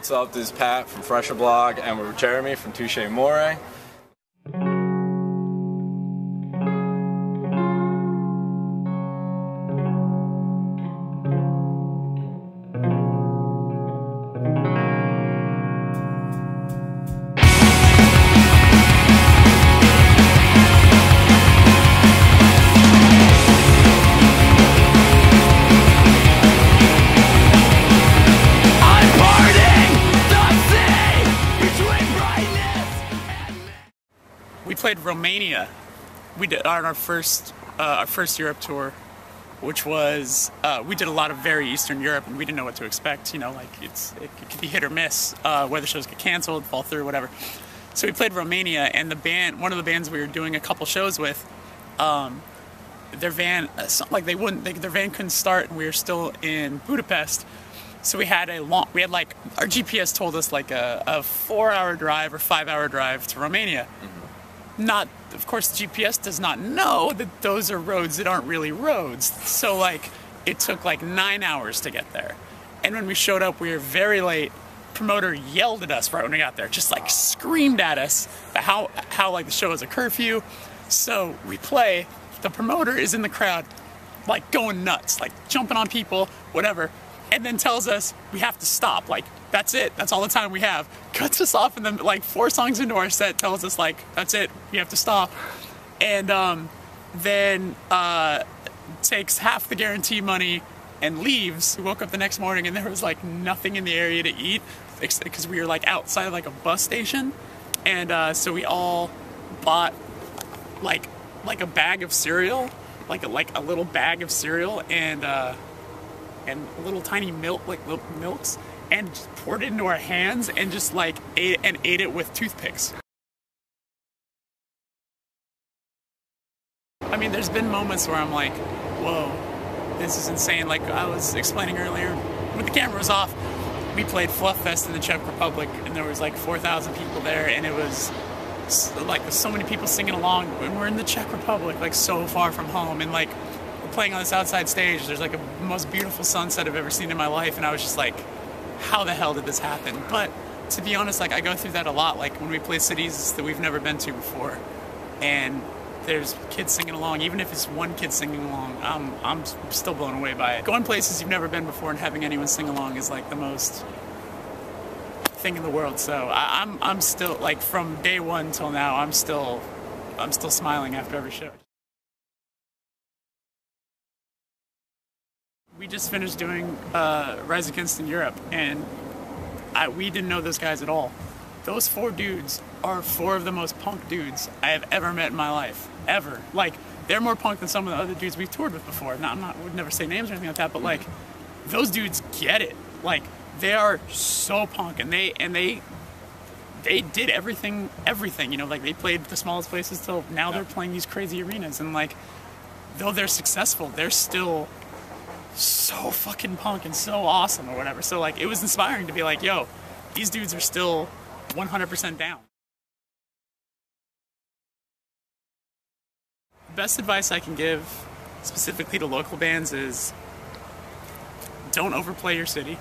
What's up, this is Pat from Fresher Blog, and we're with Jeremy from Touché Amoré. We played Romania. We did on our first Europe tour, which was we did a lot of very Eastern Europe, and we didn't know what to expect. You know, like it could be hit or miss. Whether shows get canceled, fall through, whatever. So we played Romania, and one of the bands we were doing a couple shows with, their van, their van couldn't start, and we were still in Budapest. So we had our GPS told us like a 4-hour drive or 5-hour drive to Romania. Of course, the GPS does not know that those are roads that aren't really roads. So like, it took like 9 hours to get there. And when we showed up, we were very late. Promoter yelled at us right when we got there, just like screamed at us how like the show is a curfew. So we play, the promoter is in the crowd, like going nuts, like jumping on people, whatever. And then tells us we have to stop, like, that's it, that's all the time we have. Cuts us off, and then like 4 songs into our set tells us like, that's it, we have to stop. And then takes half the guarantee money and leaves. We woke up the next morning and there was like nothing in the area to eat because we were like outside of like a bus station. And so we all bought like a bag of cereal, like a little bag of cereal, and little tiny milks, and just poured it into our hands and just like ate it with toothpicks. I mean, there's been moments where I'm like, whoa, this is insane. Like I was explaining earlier, when the camera was off, we played Fluff Fest in the Czech Republic, and there was like 4,000 people there, and it was like so many people singing along. And we're in the Czech Republic, like so far from home, and like playing on this outside stage. There's like the most beautiful sunset I've ever seen in my life, and I was just like, how the hell did this happen? But to be honest, like I go through that a lot, like when we play cities that we've never been to before, and there's kids singing along, even if it's one kid singing along, I'm still blown away by it. Going places you've never been before and having anyone sing along is like the most thing in the world. So I'm still, like, from day one till now, I'm still smiling after every show. We just finished doing Rise Against in Europe, and we didn't know those guys at all. Those 4 dudes are 4 of the most punk dudes I have ever met in my life, ever. Like, they're more punk than some of the other dudes we've toured with before. Now, would never say names or anything like that, but like, those dudes get it. Like, they are so punk, and they did everything, you know, like they played the smallest places till now they're playing these crazy arenas, and like, though they're successful, they're still so fucking punk and so awesome or whatever. So like, it was inspiring to be like, yo, these dudes are still 100% down. Best advice I can give specifically to local bands is don't overplay your city.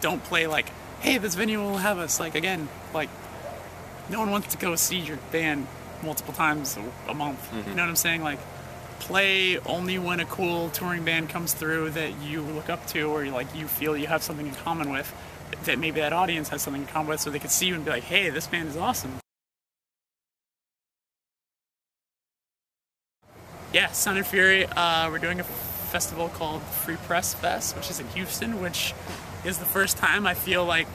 Don't play like, hey, this venue will have us. Like, again, like, no one wants to go see your band multiple times a month. You know what I'm saying? Like, play only when a cool touring band comes through that you look up to, or like you feel you have something in common with, that maybe that audience has something in common with, so they could see you and be like, hey, this band is awesome. Yeah, Sound and Fury, we're doing a festival called Free Press Fest, which is in Houston, which is the first time I feel like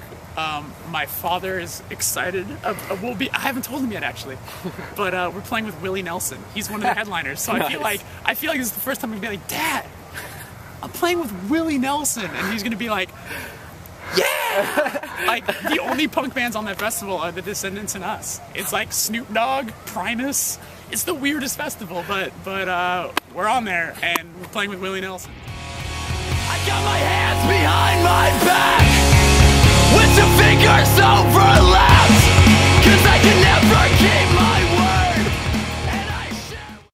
my father is excited. I haven't told him yet, actually, but we're playing with Willie Nelson. He's one of the headliners, so I feel like this is the first time I'm gonna be like, Dad, I'm playing with Willie Nelson, and he's gonna be like, yeah! Like, the only punk bands on that festival are the Descendants and us. It's like Snoop Dogg, Primus. It's the weirdest festival, but we're on there, and we're playing with Willie Nelson. I got my hands behind my back with the fingers over